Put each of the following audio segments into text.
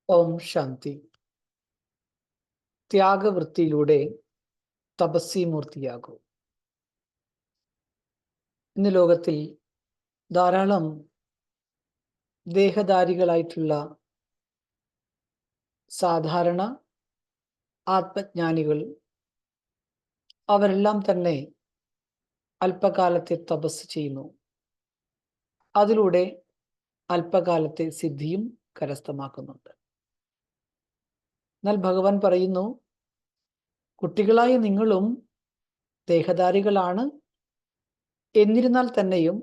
ഓം ശാന്തി. ത്യാഗവൃത്തിയിലൂടെ തപസ്വിമൂർത്തിയാകൂ. ഇന്ന് ലോകത്തിൽ ധാരാളം ദേഹധാരികളായിട്ടുള്ള സാധാരണ ആത്മജ്ഞാനികൾ, അവരെല്ലാം തന്നെ അല്പകാലത്തെ തപസ് ചെയ്യുന്നു. അതിലൂടെ അല്പകാലത്തെ സിദ്ധിയും കരസ്ഥമാക്കുന്നുണ്ട്. എന്നാൽ ഭഗവാൻ പറയുന്നു, കുട്ടികളായ നിങ്ങളും ദേഹധാരികളാണ്, എന്നിരുന്നാൽ തന്നെയും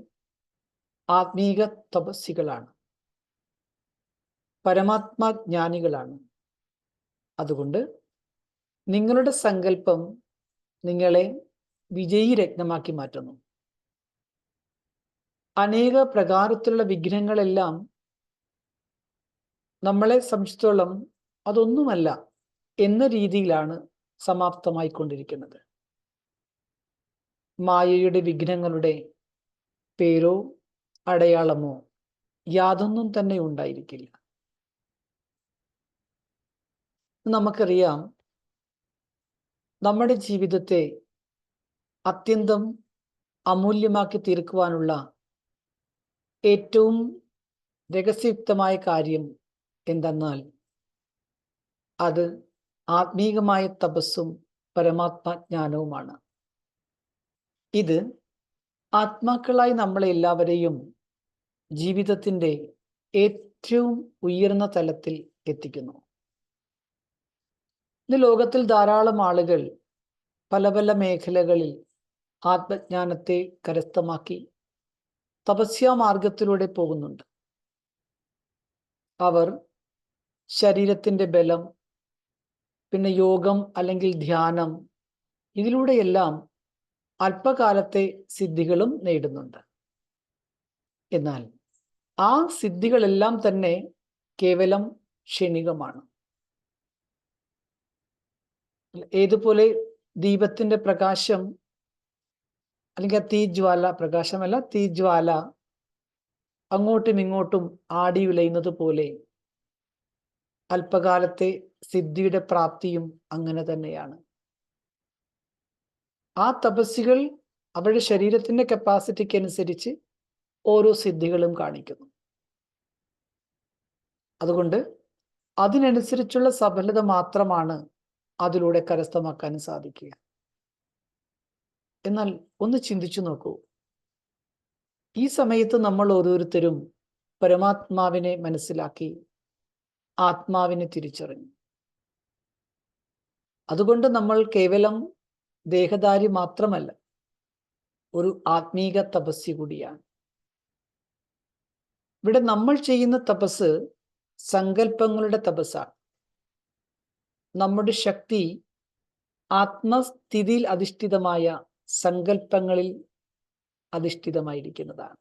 ആത്മീക തപസ്വികളാണ്, പരമാത്മാജ്ഞാനികളാണ്. അതുകൊണ്ട് നിങ്ങളുടെ സങ്കല്പം നിങ്ങളെ വിജയി രത്നമാക്കി മാറ്റുന്നു. അനേക പ്രകാരത്തിലുള്ള വിഘ്നങ്ങളെല്ലാം നമ്മളെ സംബന്ധിച്ചിടത്തോളം അതൊന്നുമല്ല എന്ന രീതിയിലാണ് സമാപ്തമായിക്കൊണ്ടിരിക്കുന്നത്. മായയുടെ വിഘ്നങ്ങളുടെ പേരോ അടയാളമോ യാതൊന്നും തന്നെ ഉണ്ടായിരിക്കില്ല. നമുക്കറിയാം, നമ്മുടെ ജീവിതത്തെ അത്യന്തം അമൂല്യമാക്കി തീർക്കുവാനുള്ള ഏറ്റവും രഹസ്യയുക്തമായ കാര്യം എന്തെന്നാൽ അത് ആത്മീകമായ തപസ്സും പരമാത്മജ്ഞാനവുമാണ്. ഇത് ആത്മാക്കളായി നമ്മളെ എല്ലാവരെയും ജീവിതത്തിൻ്റെ ഏറ്റവും ഉയർന്ന തലത്തിൽ എത്തിക്കുന്നു. ഇന്ന് ലോകത്തിൽ ധാരാളം ആളുകൾ പല പല മേഖലകളിൽ ആത്മജ്ഞാനത്തെ കരസ്ഥമാക്കി തപസ്യാമാർഗത്തിലൂടെ പോകുന്നുണ്ട്. അവർ ശരീരത്തിൻ്റെ ബലം, പിന്നെ യോഗം അല്ലെങ്കിൽ ധ്യാനം, ഇതിലൂടെയെല്ലാം അല്പകാലത്തെ സിദ്ധികളും നേടുന്നുണ്ട്. എന്നാൽ ആ സിദ്ധികളെല്ലാം തന്നെ കേവലം ക്ഷണികമാണ്. ഏതുപോലെ ദീപത്തിന്റെ പ്രകാശം അല്ലെങ്കിൽ തീജ്വാല, പ്രകാശമല്ല തീജ്വാല അങ്ങോട്ടും ഇങ്ങോട്ടും ആടി ഉലയുന്നത് പോലെ അല്പകാലത്തെ സിദ്ധിയുടെ പ്രാപ്തിയും അങ്ങനെ തന്നെയാണ്. ആ തപസ്വികൾ അവരുടെ ശരീരത്തിന്റെ കപ്പാസിറ്റിക്ക് അനുസരിച്ച് ഓരോ സിദ്ധികളും കാണിക്കുന്നു. അതുകൊണ്ട് അതിനനുസരിച്ചുള്ള സഫലത മാത്രമാണ് അതിലൂടെ കരസ്ഥമാക്കാൻ സാധിക്കുക. എന്നാൽ ഒന്ന് ചിന്തിച്ചു നോക്കൂ, ഈ സമയത്ത് നമ്മൾ ഓരോരുത്തരും പരമാത്മാവിനെ മനസ്സിലാക്കി ആത്മാവിനെ തിരിച്ചറിഞ്ഞു. അതുകൊണ്ട് നമ്മൾ കേവലം ദേഹധാരി മാത്രമല്ല, ഒരു ആത്മീക തപസ്യ കൂടിയാണ്. ഇവിടെ നമ്മൾ ചെയ്യുന്ന തപസ് സങ്കല്പങ്ങളുടെ തപസ്സാണ്. നമ്മുടെ ശക്തി ആത്മസ്ഥിതിയിൽ അധിഷ്ഠിതമായ സങ്കല്പങ്ങളിൽ അധിഷ്ഠിതമായിരിക്കുന്നതാണ്.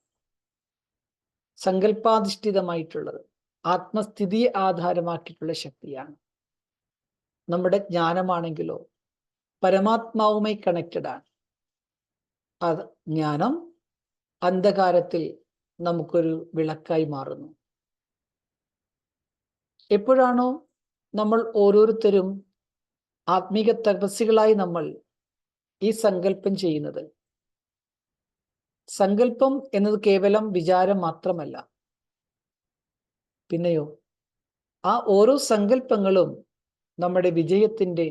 സങ്കല്പാധിഷ്ഠിതമായിട്ടുള്ളത് ആത്മസ്ഥിതിയെ ആധാരമാക്കിയിട്ടുള്ള ശക്തിയാണ്. നമ്മുടെ ജ്ഞാനമാണെങ്കിലോ പരമാത്മാവുമായി കണക്റ്റഡ് ആണ്. അത് ജ്ഞാനം അന്ധകാരത്തിൽ നമുക്കൊരു വിളക്കായി മാറുന്നു. എപ്പോഴാണോ നമ്മൾ ഓരോരുത്തരും ആത്മീക തപസ്വികളായി നമ്മൾ ഈ സങ്കല്പം ചെയ്യുന്നത്, സങ്കല്പം എന്നത് കേവലം വിചാരം മാത്രമല്ല, പിന്നെയോ ആ ഓരോ സങ്കല്പങ്ങളും നമ്മുടെ വിജയത്തിൻ്റെ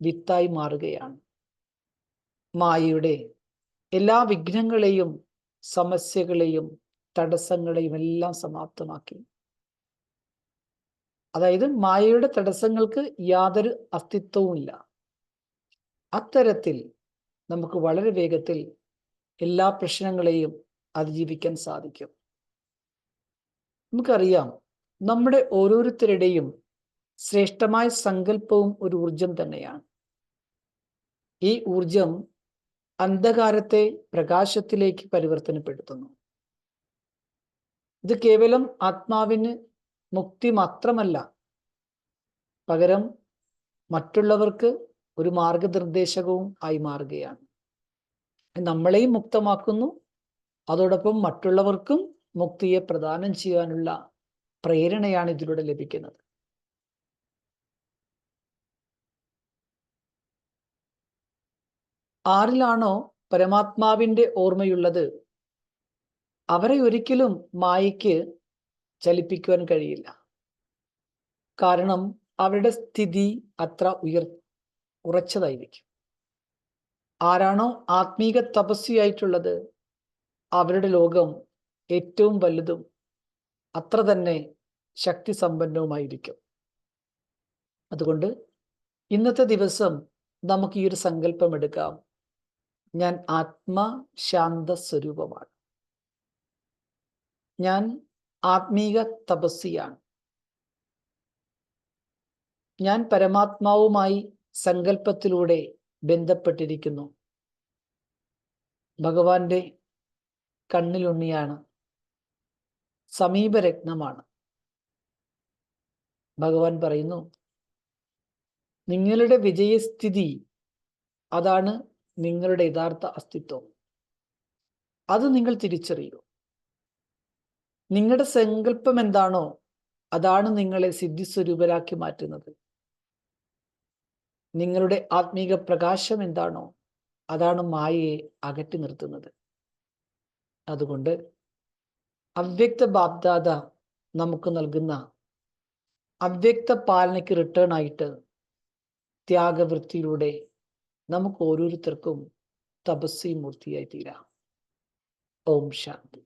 വിത്തായി മാറുകയാണ്. മായയുടെ എല്ലാ വിഘ്നങ്ങളെയും സമസ്യകളെയും തടസ്സങ്ങളെയും എല്ലാം സമാപ്തമാക്കി, അതായത് മായയുടെ തടസ്സങ്ങൾക്ക് യാതൊരു അസ്തിത്വവുമില്ല. അത്തരത്തിൽ നമുക്ക് വളരെ വേഗത്തിൽ എല്ലാ പ്രശ്നങ്ങളെയും അതിജീവിക്കാൻ സാധിക്കും. നമുക്കറിയാം, നമ്മുടെ ഓരോരുത്തരുടെയും ശ്രേഷ്ഠമായ സങ്കല്പവും ഒരു ഊർജം തന്നെയാണ്. ഈ ഊർജം അന്ധകാരത്തെ പ്രകാശത്തിലേക്ക് പരിവർത്തനപ്പെടുത്തുന്നു. ഇത് കേവലം ആത്മാവിന് മുക്തി മാത്രമല്ല, പകരം മറ്റുള്ളവർക്ക് ഒരു മാർഗനിർദ്ദേശകവും ആയി മാറുകയാണ്. നമ്മളെയും മുക്തമാക്കുന്നു, അതോടൊപ്പം മറ്റുള്ളവർക്കും മുക്തിയെ പ്രദാനം ചെയ്യാനുള്ള പ്രേരണയാണ് ഇതിലൂടെ ലഭിക്കുന്നത്. ആരിലാണോ പരമാത്മാവിന്റെ ഓർമ്മയുള്ളത്, അവരെ ഒരിക്കലും മായയ്ക്ക് ചലിപ്പിക്കുവാൻ കഴിയില്ല. കാരണം അവരുടെ സ്ഥിതി അത്ര ഉറച്ചതായിരിക്കും. ആരാണോ ആത്മീക തപസ്വിയായിട്ടുള്ളത്, അവരുടെ ലോകം ഏറ്റവും വലുതും അത്ര തന്നെ ശക്തി സമ്പന്നവുമായിരിക്കും. അതുകൊണ്ട് ഇന്നത്തെ ദിവസം നമുക്ക് ഈ ഒരു സങ്കല്പം എടുക്കാം: ഞാൻ ആത്മശാന്ത സ്വരൂപമാണ്, ഞാൻ ആത്മീക തപസ്വിയാണ്, ഞാൻ പരമാത്മാവുമായി സങ്കല്പത്തിലൂടെ ബന്ധപ്പെട്ടിരിക്കുന്നു. ഭഗവാന്റെ കണ്ണിലുണ്ണിയാണ്, സമീപരത്നമാണ്. ഭഗവാൻ പറയുന്നു, നിങ്ങളുടെ വിജയസ്ഥിതി അതാണ് നിങ്ങളുടെ യഥാർത്ഥ അസ്തിത്വം. അത് നിങ്ങൾ തിരിച്ചറിയൂ. നിങ്ങളുടെ സങ്കല്പം എന്താണോ അതാണ് നിങ്ങളെ സിദ്ധിസ്വരൂപരാക്കി മാറ്റുന്നത്. നിങ്ങളുടെ ആത്മീക പ്രകാശം എന്താണോ അതാണ് മായയെ അകറ്റി നിർത്തുന്നത്. അതുകൊണ്ട് അവ്യക്ത ബാപ്ദാദ നമുക്ക് നൽകുന്ന അവ്യക്ത പാലനയ്ക്ക് റിട്ടേൺ ആയിട്ട് ത്യാഗവൃത്തിയിലൂടെ നമുക്ക് ഓരോരുത്തർക്കും തപസ്വി മൂർത്തിയായി തീരാം. ഓം ശാന്തി.